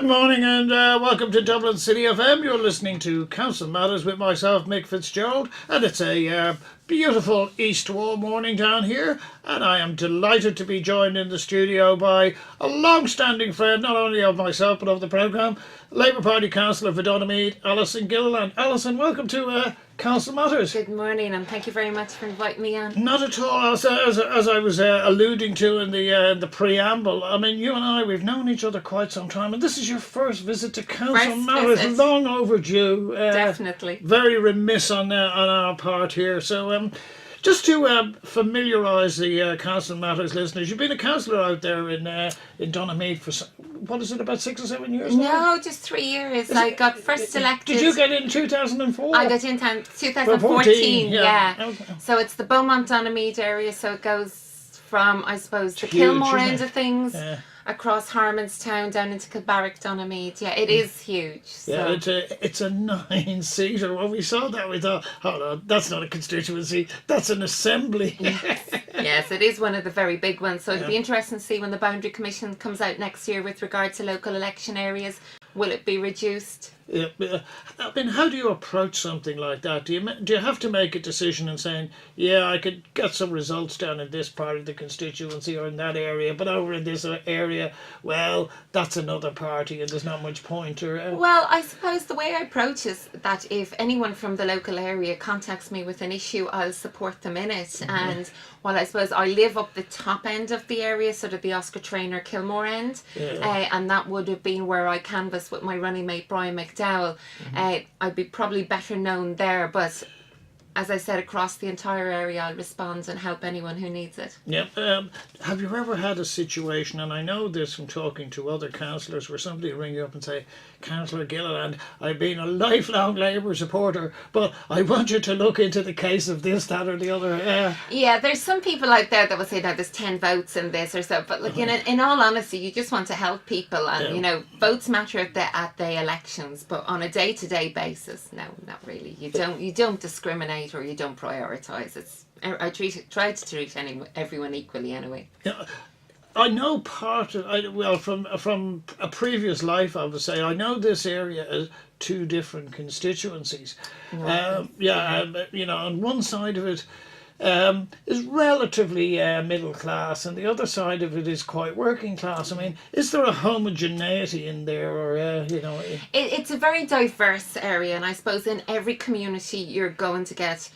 morning and welcome to Dublin City FM. You're listening to Council Matters with myself, Mick FitzGerald, and it's a beautiful East Wall morning down here, and I am delighted to be joined in the studio by a long-standing friend, not only of myself but of the programme, Labour Party Councillor for Donaghmede, Alison Gililand. Alison, welcome to Council Matters. Good morning, and thank you very much for inviting me on. Not at all. As I was alluding to in the preamble, I mean, you and I, we've known each other quite some time, and this is your first visit to Council Matters. Visit. Long overdue. Definitely. Very remiss on our part here. So, just to familiarise the Council Matters listeners, you've been a councillor out there in Donaghmede for, what is it, about 6 or 7 years now? No, just 3 years. I got first elected. Did you get in 2004? I got in 2014, yeah. Okay. So it's the Beaumont-Donaghmede area, so it goes from, I suppose, the huge, Cllr isn't end it? of things, Yeah. across Harmonstown, down into Donaghmede. Yeah, it is huge. Yeah, So. it's a 9-seater. When we saw that, we thought, hold on, that's not a constituency, that's an assembly. Yes, it is one of the very big ones. So it'll be interesting to see when the Boundary Commission comes out next year with regard to local election areas. Will it be reduced? Yeah, I mean, how do you approach something like that? Do you have to make a decision and saying, yeah, I could get some results down in this part of the constituency or in that area, but over in this area, well, that's another party and there's not much point? Or Well, I suppose the way I approach is that if anyone from the local area contacts me with an issue, I'll support them in it. And while I suppose I live up the top end of the area, sort of the Oscar Traynor Kilmore end, and that would have been where I canvassed with my running mate Brian McDowell. I'd be probably better known there, but as I said, across the entire area, I'll respond and help anyone who needs it. Yeah. Have you ever had a situation, and I know this from talking to other councillors, where somebody ring you up and say, Councillor Gililand, I've been a lifelong Labour supporter, but I want you to look into the case of this, that or the other. Yeah, there's some people out there that will say that there's 10 votes in this or so, but like in all honesty, you just want to help people, and you know, votes matter at the elections, but on a day-to-day basis, no, not really. You don't discriminate or you don't prioritise. I try to treat everyone equally anyway. Yeah. I know from a previous life, I would say, I know this area as two different constituencies. You know, on one side of it is relatively middle class, and the other side of it is quite working class. I mean, is there a homogeneity in there, or you know? It's a very diverse area, and I suppose in every community you're going to get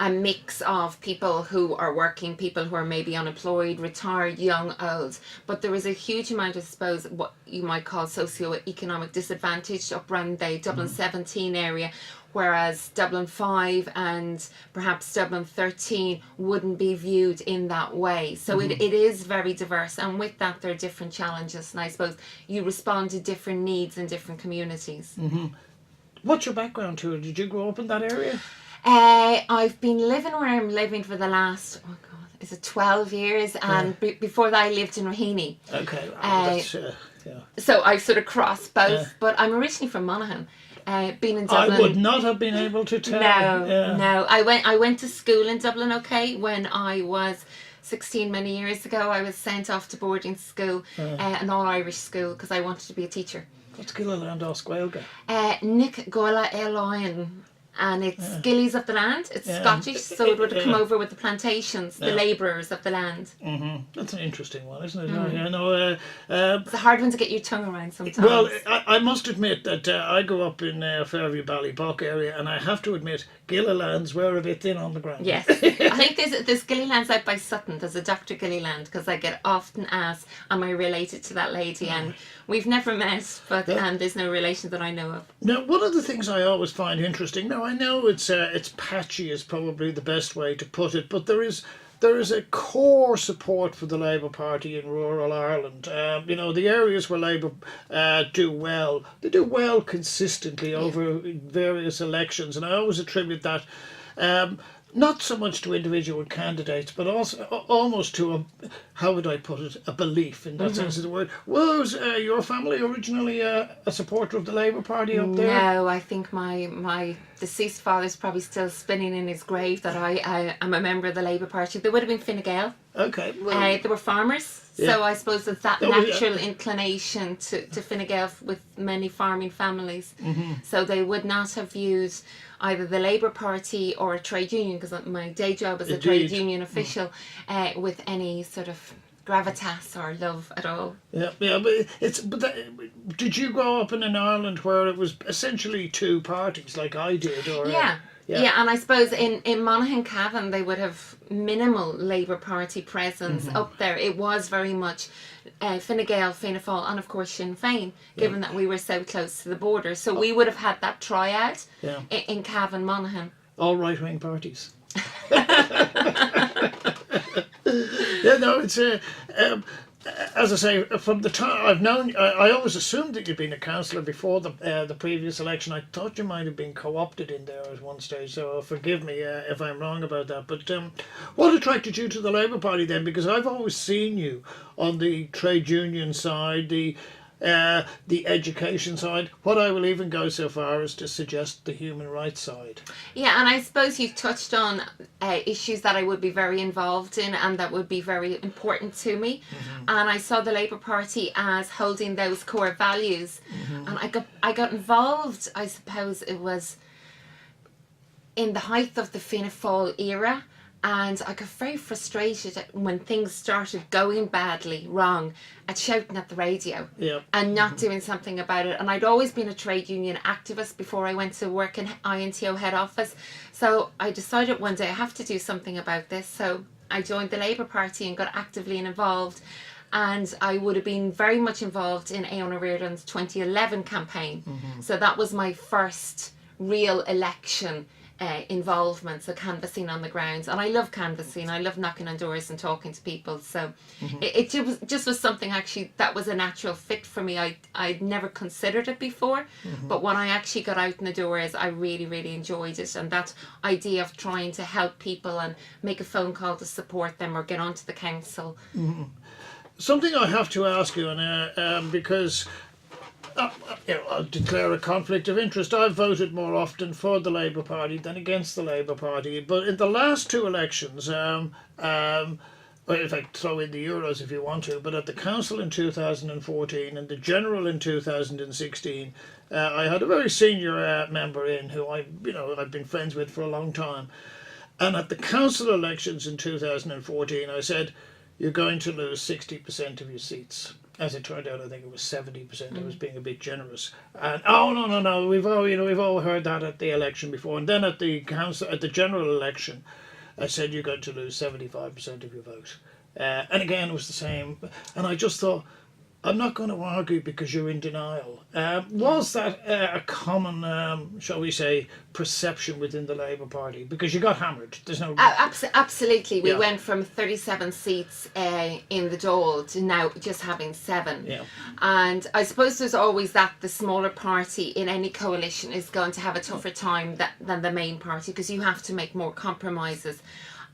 a mix of people who are working, people who are maybe unemployed, retired, young, old. But there is a huge amount, I suppose, what you might call socio-economic disadvantage up around the Dublin 17 area, whereas Dublin 5 and perhaps Dublin 13 wouldn't be viewed in that way. So it is very diverse, and with that there are different challenges, and I suppose you respond to different needs in different communities. What's your background to it? Did you grow up in that area? I've been living where I'm living for the last, 12 years, and before that I lived in Raheny. Okay. So I sort of crossed both, but I'm originally from Monaghan. Been in Dublin. I would not have been able to tell. No. I went to school in Dublin, when I was 16 many years ago. I was sent off to boarding school, an all-Irish school, because I wanted to be a teacher. What's Gililand Osquelga? Nick Gola Eloin. And it's Gillies of the land. It's Scottish, so it would have come over with the plantations, the labourers of the land. That's an interesting one, isn't it? I know. It's a hard one to get your tongue around sometimes. Well, I must admit that I grew up in Fairview Ballybuck area, and I have to admit, Gillilands were a bit thin on the ground. Yes. I think there's Gillilands out by Sutton. There's a Dr. Gilliland, because I get often asked, am I related to that lady? And we've never met, but there's no relation that I know of. Now, one of the things I always find interesting, now I know it's patchy is probably the best way to put it, but there is a core support for the Labour Party in rural Ireland. You know, the areas where Labour do well, they do well consistently over various elections, and I always attribute that not so much to individual candidates, but also almost to how would I put it, a belief in that sense of the word. Was your family originally a supporter of the Labour Party up there? No, I think my deceased father's probably still spinning in his grave that I am a member of the Labour Party. There would have been Fine Gael. Okay. Well, They were farmers, Yeah. so I suppose it's that That was- natural inclination to Fine Gael with many farming families. So they would not have used either the Labour Party or a trade union, because my day job as a trade Indeed. union official, with any sort of gravitas or love at all. yeah, did you grow up in an Ireland where it was essentially two parties, like I did, or Yeah. And I suppose in Monaghan Cavan they would have minimal Labour Party presence up there. It was very much Fine Gael, Fianna Fáil and of course Sinn Féin, given that we were so close to the border. So we would have had that triad Yeah. in Cavan, Monaghan. all right-wing parties. Yeah, no, it's as I say, from the time I've known, I always assumed that you'd been a councillor before the previous election. I thought you might have been co-opted in there at one stage, so forgive me if I'm wrong about that. But what attracted you to the Labour Party then? Because I've always seen you on the trade union side, the education side. What I will even go so far as to suggest the human rights side. Yeah, and I suppose you've touched on issues that I would be very involved in and that would be very important to me. And I saw the Labour Party as holding those core values. And I got involved, I suppose it was in the height of the Fianna Fáil era. And I got very frustrated when things started going badly, wrong, at shouting at the radio and not doing something about it. And I'd always been a trade union activist before I went to work in INTO head office. So I decided one day I have to do something about this. So I joined the Labour Party and got actively involved. And I would have been very much involved in Aona Reardon's 2011 campaign. So that was my first real election involvement, so canvassing on the grounds. And I love canvassing, I love knocking on doors and talking to people, so it just was something actually that was a natural fit for me. I'd never considered it before, but when I actually got out in the doors I really enjoyed it, and that idea of trying to help people and make a phone call to support them or get onto the council. Something I have to ask you, because I'll declare a conflict of interest. I've voted more often for the Labour Party than against the Labour Party. But in the last two elections, well, in fact, throw in the Euros if you want to, but at the council in 2014 and the general in 2016, I had a very senior member in who I've been friends with for a long time. And at the council elections in 2014, I said, you're going to lose 60% of your seats. As it turned out, I think it was 70%. I was being a bit generous. And no, we've all heard that at the election before. And then at the council, at the general election, I said you're going to lose 75% of your vote. And again, it was the same. And I just thought, I'm not going to argue because you're in denial. Was that a common, shall we say, perception within the Labour Party? Because you got hammered. There's no. Absolutely. We went from 37 seats in the Dáil to now just having 7. Yeah. And I suppose there's always that the smaller party in any coalition is going to have a tougher time than the main party, because you have to make more compromises.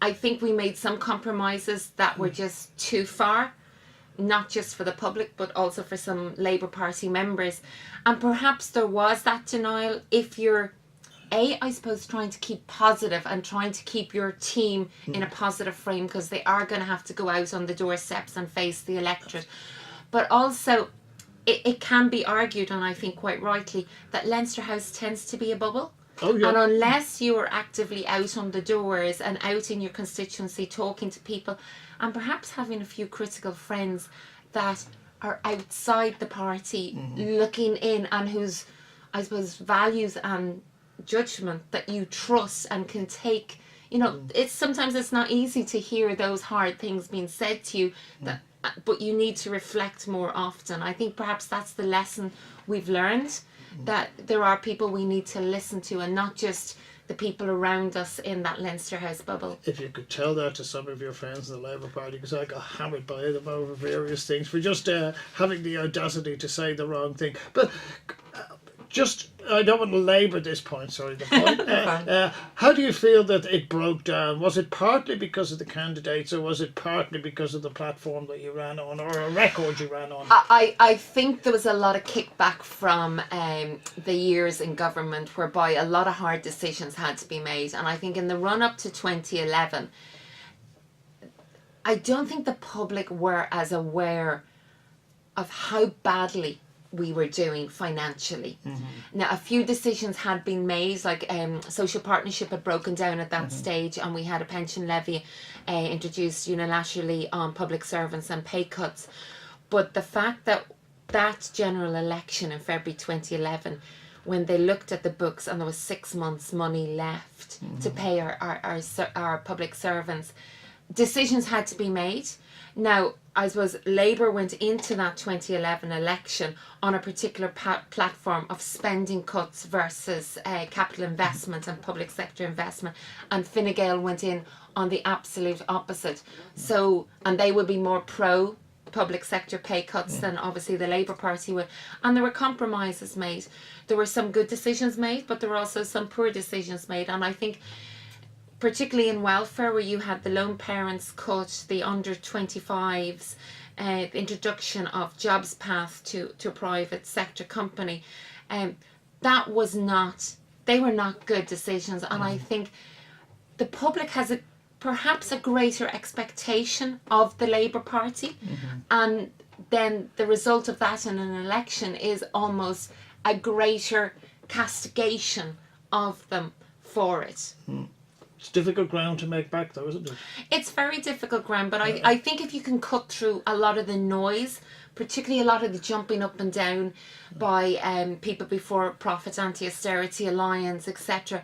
I think we made some compromises that were just too far, not just for the public but also for some Labour Party members, and perhaps there was that denial if you're I suppose trying to keep positive and trying to keep your team in a positive frame, because they are going to have to go out on the doorsteps and face the electorate. But also it can be argued, and I think quite rightly, that Leinster House tends to be a bubble. Oh, yeah. And unless you are actively out on the doors and out in your constituency talking to people, and perhaps having a few critical friends that are outside the party looking in, and whose, I suppose, values and judgment that you trust and can take, it's sometimes it's not easy to hear those hard things being said to you, but you need to reflect more often. I think perhaps that's the lesson we've learned, that there are people we need to listen to and not just the people around us in that Leinster House bubble. If you could tell that to some of your friends in the Labour Party, because I got hammered by them over various things for just having the audacity to say the wrong thing. But just, I don't want to labour this point, sorry, the point. Fine. How do you feel that it broke down? Was it partly because of the candidates, or was it partly because of the platform that you ran on, or a record you ran on? I think there was a lot of kickback from the years in government whereby a lot of hard decisions had to be made. And I think in the run up to 2011, I don't think the public were as aware of how badly we were doing financially. Now, a few decisions had been made, like social partnership had broken down at that stage, and we had a pension levy introduced unilaterally on public servants and pay cuts. But the fact that that general election in February 2011, when they looked at the books and there was 6 months money left to pay our public servants, decisions had to be made. Now, I suppose Labour went into that 2011 election on a particular platform of spending cuts versus capital investment and public sector investment, and Fine Gael went in on the absolute opposite. So, and they would be more pro public sector pay cuts than obviously the Labour Party would. And there were compromises made. There were some good decisions made, but there were also some poor decisions made. And I think particularly in welfare, where you had the lone parents cut, the under 25s, the introduction of jobs path to a private sector company, that was not, they were not good decisions. And I think the public has perhaps a greater expectation of the Labour Party, and then the result of that in an election is almost a greater castigation of them for it. It's difficult ground to make back, though, isn't it? It's very difficult ground, but I think if you can cut through a lot of the noise, particularly a lot of the jumping up and down by people before profit, anti-austerity alliance, etc.,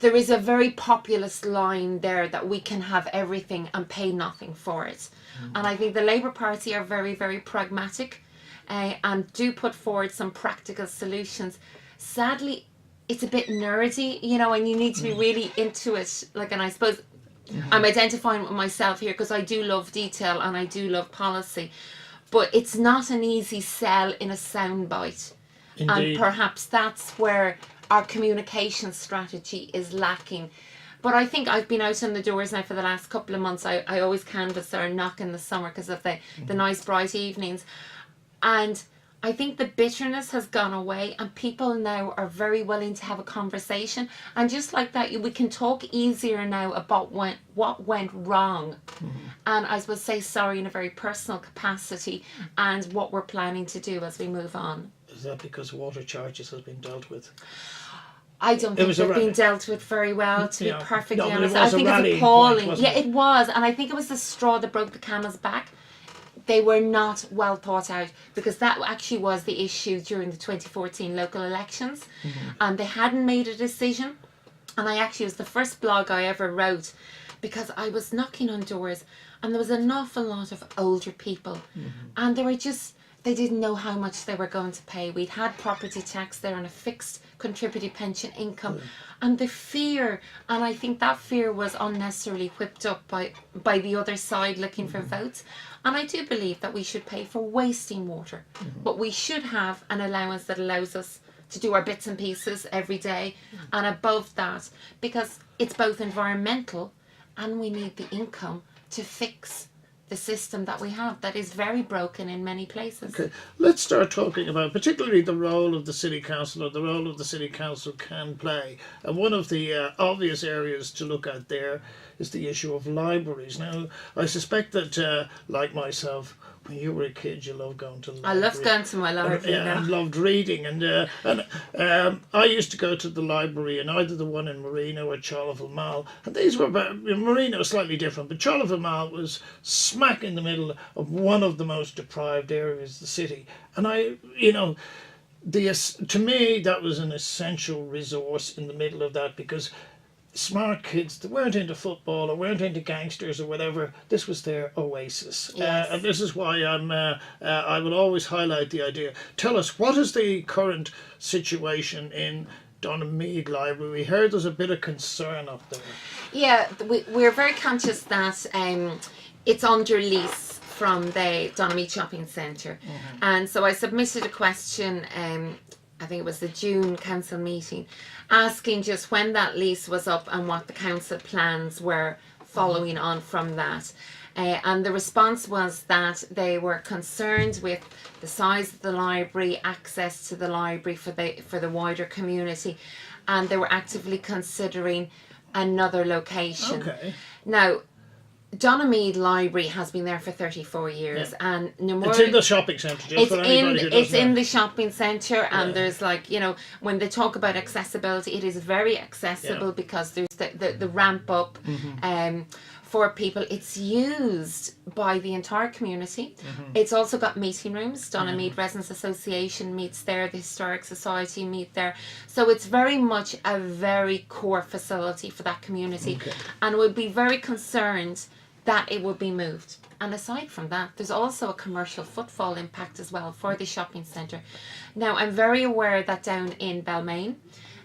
there is a very populist line there that we can have everything and pay nothing for it. And I think the Labour Party are very, very pragmatic and do put forward some practical solutions. Sadly, it's a bit nerdy, you know, and you need to be really into it. Like, and I suppose I'm identifying with myself here because I do love detail and I do love policy, but it's not an easy sell in a soundbite. And perhaps that's where our communication strategy is lacking. But I think I've been out on the doors now for the last couple of months. I always canvass or knock in the summer because of the nice bright evenings. And I think the bitterness has gone away and people now are very willing to have a conversation. And just like that, we can talk easier now about what went wrong. And I suppose say sorry in a very personal capacity and what we're planning to do as we move on. Is that because water charges has been dealt with? I don't think they've been dealt with very well, to be perfectly honest. I think it's appalling. It was. And I think it was the straw that broke the camel's back. They were not well thought out, because that actually was the issue during the 2014 local elections. And they hadn't made a decision. And I actually, it was the first blog I ever wrote, because I was knocking on doors and there was an awful lot of older people. And they were just, they didn't know how much they were going to pay. We'd had property tax there and a fixed contributed pension income. And the fear, and I think that fear was unnecessarily whipped up by the other side looking for votes. And I do believe that we should pay for wasting water, but we should have an allowance that allows us to do our bits and pieces every day and above that, because it's both environmental and we need the income to fix the system that we have that is very broken in many places. Okay, let's start talking about particularly the role of the City Council, or the role of the City Council can play. And one of the obvious areas to look at there is the issue of libraries. Now, I suspect that, like myself, when you were a kid, you loved going to the library. I loved going to my library. And loved reading. And I used to go to the library in either the one in Marino or Cllr Mall. And these were, Marino was slightly different, but Cllr Mall was smack in the middle of one of the most deprived areas of the city. And to me, that was an essential resource in the middle of that, because smart kids that weren't into football or weren't into gangsters or whatever, this was their oasis. Yes. And this is why I will always highlight the idea. Tell us, what is the current situation in Donaghmede Library? We heard there's a bit of concern up there. Yeah, we're very conscious that it's under lease from the Donaghmede Shopping Centre. And so I submitted a question I think it was the June council meeting, asking just when that lease was up and what the council plans were following on from that. And the response was that they were concerned with the size of the library, access to the library for the wider community, and they were actively considering another location. Okay. Now, Donaghmede Library has been there for 34 years, and no more. It's in the shopping centre. It's in the shopping centre, and there's when they talk about accessibility, it is very accessible because there's the ramp up. For people, it's used by the entire community. It's also got meeting rooms. Donaghmede Residents Association meets there, the Historic Society meet there, so it's very much a very core facility for that community, and would be very concerned that it would be moved. And aside from that, there's also a commercial footfall impact as well for the shopping centre. Now, I'm very aware that down in Balmain,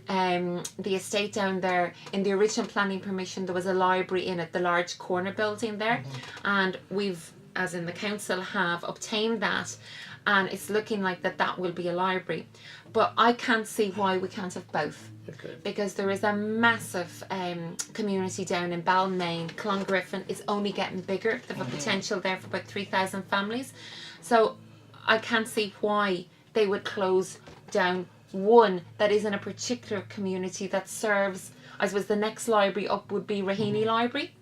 the estate down there, in the original planning permission, there was a library in it, the large corner building there, and we've, as in the council, have obtained that, and it's looking like that will be a library. But I can't see why we can't have both. Because there is a massive community down in Balmain. Clongriffin is only getting bigger. They have a potential there for about 3,000 families. So I can't see why they would close down one that is in a particular community that serves. I suppose the next library up would be Raheny Library,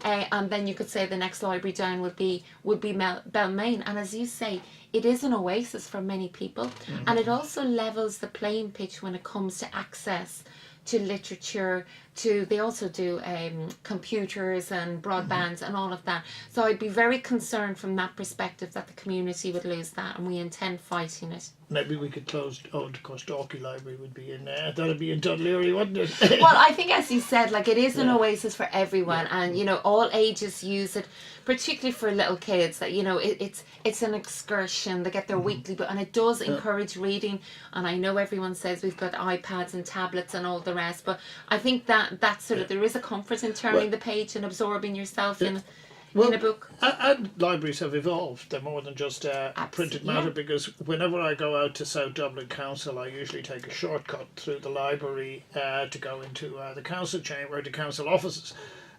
and then you could say the next library down would be Balmain. And as you say, it is an oasis for many people, and it also levels the playing pitch when it comes to access to literature. They also do computers and broadbands and all of that. So I'd be very concerned from that perspective that the community would lose that, and we intend fighting it. Maybe we could close. Of course, Dalkey Library would be in. That'd be in Dudley, wouldn't it? Well, I think, as you said, it is an oasis for everyone, and all ages use it, particularly for little kids. That it's an excursion. They get their weekly book, and it does encourage reading. And I know everyone says we've got iPads and tablets and all the rest, but I think that's sort of, there is a comfort in turning the page and absorbing yourself in a book. And libraries have evolved. They're more than just printed matter, because whenever I go out to South Dublin Council, I usually take a shortcut through the library to go into the council chamber, the council offices,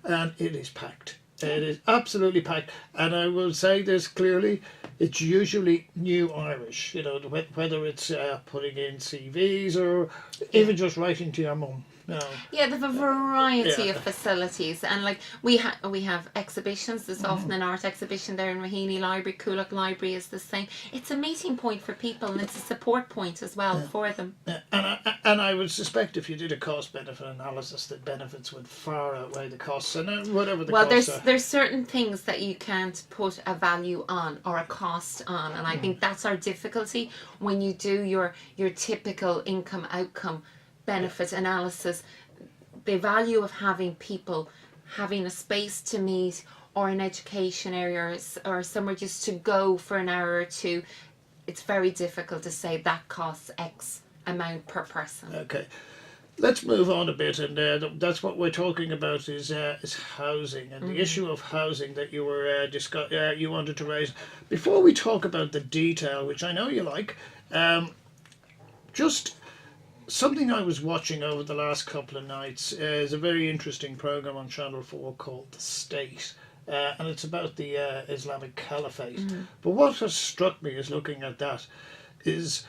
and it is packed. It is absolutely packed. And I will say this clearly, it's usually new Irish, whether it's putting in CVs or even just writing to your mum. Yeah, they have a variety of facilities, and we have exhibitions. There's often an art exhibition there in Raheny Library. Cllr Library is the same. It's a meeting point for people, and it's a support point as well for them. And I would suspect if you did a cost-benefit analysis, that benefits would far outweigh the costs, and whatever the costs are. There's certain things that you can't put a value on or a cost on, and I think that's our difficulty when you do your typical income outcome benefit analysis. The value of having people having a space to meet, or an education area, or somewhere just to go for an hour or two, it's very difficult to say that costs X amount per person. Okay, let's move on a bit, and that's what we're talking about is housing, and the issue of housing that you were you wanted to raise. Before we talk about the detail, which I know you like, just something I was watching over the last couple of nights is a very interesting program on Channel 4 called The State, and it's about the Islamic Caliphate. But what has struck me is looking at that is,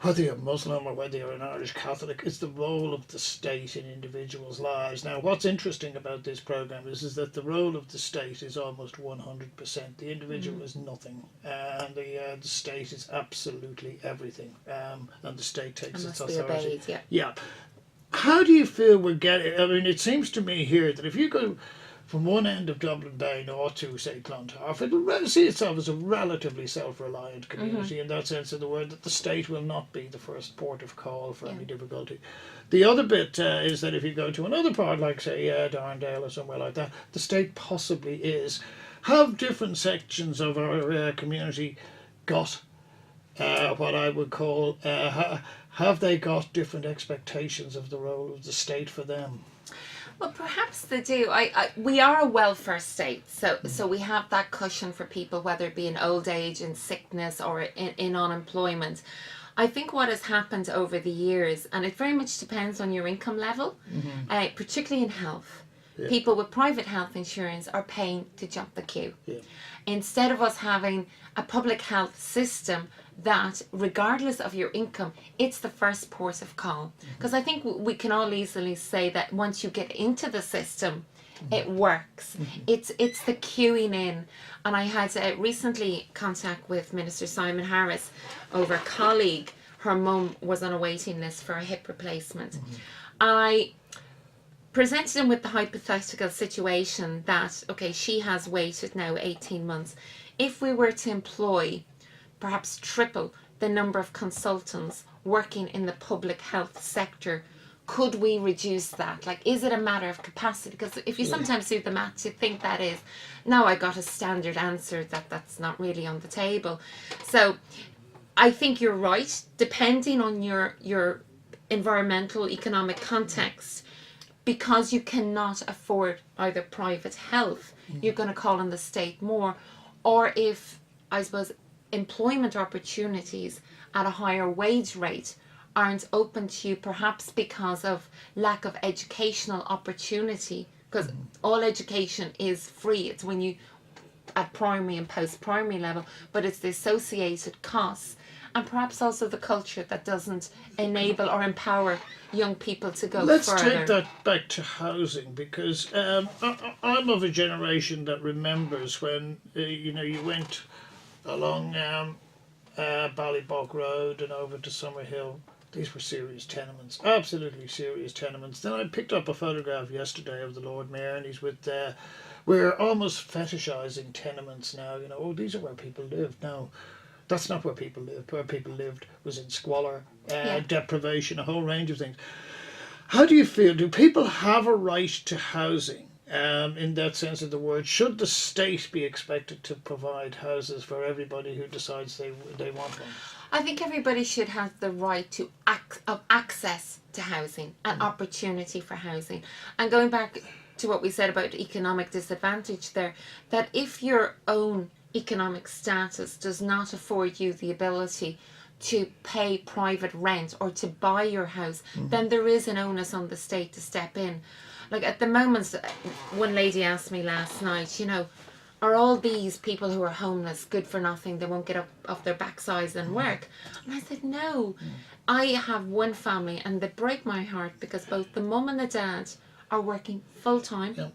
whether you're Muslim or whether you're an Irish Catholic, it's the role of the state in individuals' lives. Now, what's interesting about this programme is that the role of the state is almost 100%. The individual is nothing, and the state is absolutely everything, and the state takes its authority. Yeah. How do you feel we're getting? I mean, it seems to me here that if you go from one end of Dublin Bay north to, say, Clontarf, it'll see itself as a relatively self-reliant community in that sense of the word, that the state will not be the first port of call for any difficulty. The other bit is that if you go to another part, like, say, Darndale or somewhere like that, the state possibly is. Have different sections of our community got what I would call, have they got different expectations of the role of the state for them? Well, perhaps they do. We are a welfare state, so we have that cushion for people, whether it be in old age, in sickness, or in unemployment. I think what has happened over the years, and it very much depends on your income level, particularly in health. Yeah. People with private health insurance are paying to jump the queue. Yeah. Instead of us having a public health system that, regardless of your income, it's the first port of call. Because I think we can all easily say that once you get into the system, it works. It's the queuing in. And I had recently contact with Minister Simon Harris over a colleague. Her mum was on a waiting list for a hip replacement. I presented him with the hypothetical situation that, okay, she has waited now 18 months. If we were to employ perhaps triple the number of consultants working in the public health sector, could we reduce that? Like, is it a matter of capacity? Because if you sometimes do the maths, you think that is. No, I got a standard answer that's not really on the table. So I think you're right. Depending on your environmental, economic context, because you cannot afford either private health, you're going to call on the state more. Or if, I suppose, employment opportunities at a higher wage rate aren't open to you, perhaps because of lack of educational opportunity, because all education is free. It's when you, at primary and post-primary level, but it's the associated costs, and perhaps also the culture that doesn't enable or empower young people to go Let's further. take that back to housing, because I'm of a generation that remembers when you went along Ballybog Road and over to Summerhill. These were serious tenements, absolutely serious tenements. Then I picked up a photograph yesterday of the Lord Mayor, and he's with. We're almost fetishising tenements now. Oh, these are where people live. No, that's not where people lived. Where people lived was in squalor, deprivation, a whole range of things. How do you feel? Do people have a right to housing in that sense of the word? Should the state be expected to provide houses for everybody who decides they want one? I think everybody should have the right to access to housing and opportunity for housing. And going back to what we said about economic disadvantage there, that if your own economic status does not afford you the ability to pay private rent or to buy your house, then there is an onus on the state to step in. Like at the moment, one lady asked me last night, are all these people who are homeless good for nothing? They won't get up off their backsides and work. And I said, no. I have one family, and they break my heart because both the mum and the dad are working full time. Yep.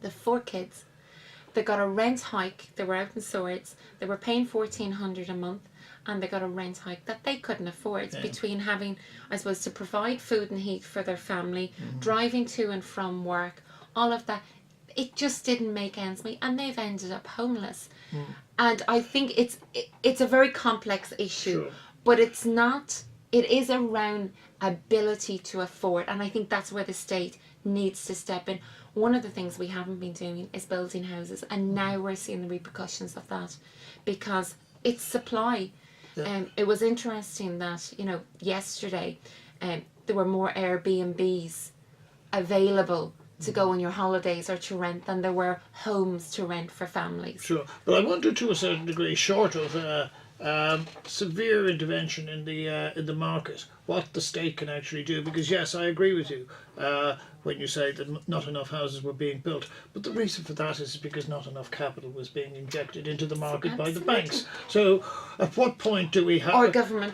The 4 kids. They got a rent hike. They were out in Swords. They were paying $1,400 a month, and they got a rent hike that they couldn't afford between having, I suppose, to provide food and heat for their family, driving to and from work, all of that. It just didn't make ends meet, and they've ended up homeless. And I think it's a very complex issue, but it's not. It is around ability to afford, and I think that's where the state needs to step in. One of the things we haven't been doing is building houses, and now we're seeing the repercussions of that because it's supply. It was interesting that yesterday there were more Airbnbs available to go on your holidays or to rent than there were homes to rent for families. Sure, but I wonder to a certain degree, short of severe intervention in the market, what the state can actually do. Because yes, I agree with you when you say that not enough houses were being built, but the reason for that is because not enough capital was being injected into the market by the banks. So at what point do we have... Or government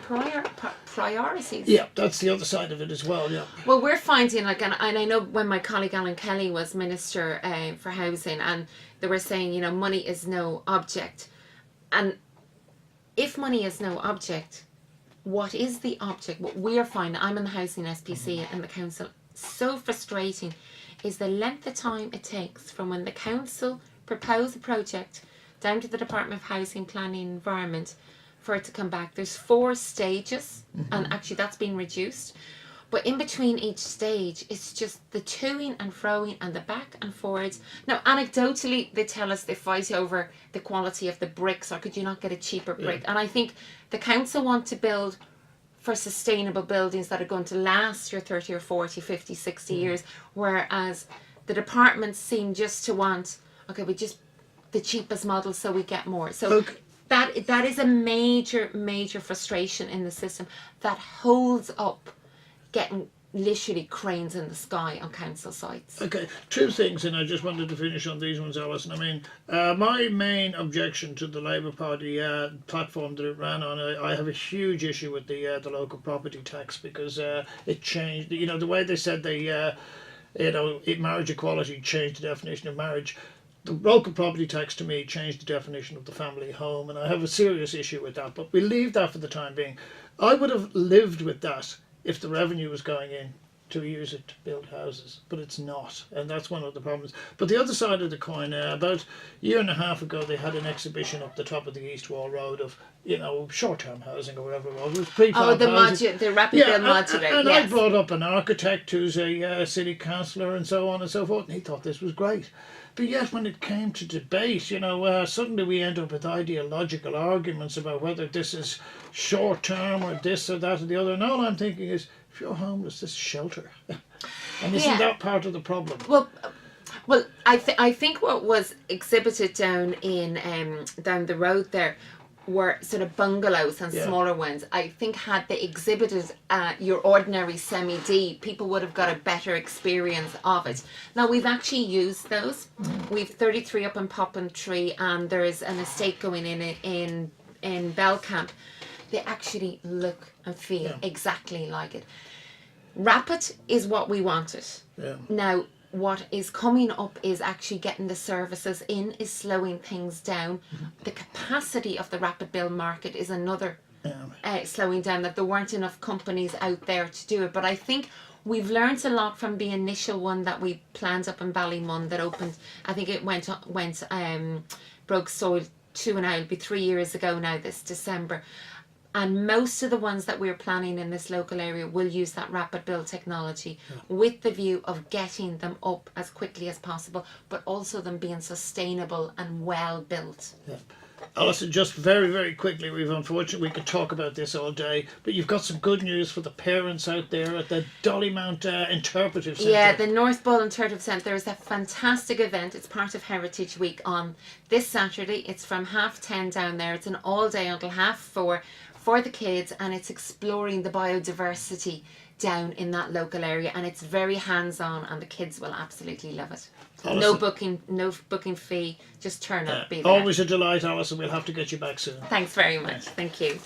priorities. Yeah, that's the other side of it as well, yeah. Well, we're finding, and I know when my colleague Alan Kelly was Minister for Housing, and they were saying, money is no object. And if money is no object, what is the object? What we are finding, I'm in the Housing SPC and the council, so frustrating is the length of time it takes from when the council propose a project down to the Department of Housing, Planning and Environment for it to come back. There's 4 stages, and actually that's been reduced. But in between each stage, it's just the toing and froing and the back and forwards. Now, anecdotally, they tell us they fight over the quality of the bricks, or could you not get a cheaper brick? And I think the council want to build for sustainable buildings that are going to last your 30 or 40, 50, 60 years, whereas the departments seem just to want, okay, we just the cheapest model so we get more. So that is a major frustration in the system that holds up getting literally cranes in the sky on council sites. Okay, two things, and I just wanted to finish on these ones, Alison. I mean, my main objection to the Labour Party platform that it ran on, I have a huge issue with the local property tax, because it changed. You know, the way they said marriage equality changed the definition of marriage. The local property tax, to me, changed the definition of the family home, and I have a serious issue with that. But we leave that for the time being. I would have lived with that if the revenue was going in to use it to build houses, but it's not, and that's one of the problems. But the other side of the coin, about a year and a half ago, they had an exhibition up the top of the East Wall Road of, short-term housing or whatever it was. It was prefab the rapid build modular. And yes. I brought up an architect who's a city councillor and so on and so forth, and he thought this was great. But yet when it came to debate, suddenly we end up with ideological arguments about whether this is short-term or this or that or the other. And all I'm thinking is, if you're homeless, this is shelter. And isn't that part of the problem? Well, I think what was exhibited down down the road there were sort of bungalows and smaller ones. I think had they exhibited your ordinary semi-D, people would have got a better experience of it. Now, we've actually used those. We've 33 up in Poppintree, and there's an estate going in Belcamp. They actually look and feel exactly like it. Rapid is what we wanted. Yeah. Now, what is coming up is actually getting the services in, is slowing things down. The capacity of the rapid build market is another slowing down, that there weren't enough companies out there to do it. But I think we've learned a lot from the initial one that we planned up in Ballymun that opened, I think it broke soil 3 years ago now this December. And most of the ones that we're planning in this local area will use that rapid build technology with the view of getting them up as quickly as possible, but also them being sustainable and well built. Yeah. Alison, just very, very quickly, we could talk about this all day, but you've got some good news for the parents out there at the Dollymount Interpretive Centre. Yeah, the North Bull Interpretive Centre. There's a fantastic event. It's part of Heritage Week on this Saturday. It's from 10:30 down there. It's an all day until 4:30 for the kids, and it's exploring the biodiversity down in that local area, and it's very hands-on, and the kids will absolutely love it. Alison, no booking fee, just turn up, be there. Always a delight, Alison. We'll have to get you back soon. Thanks very much. Thank you.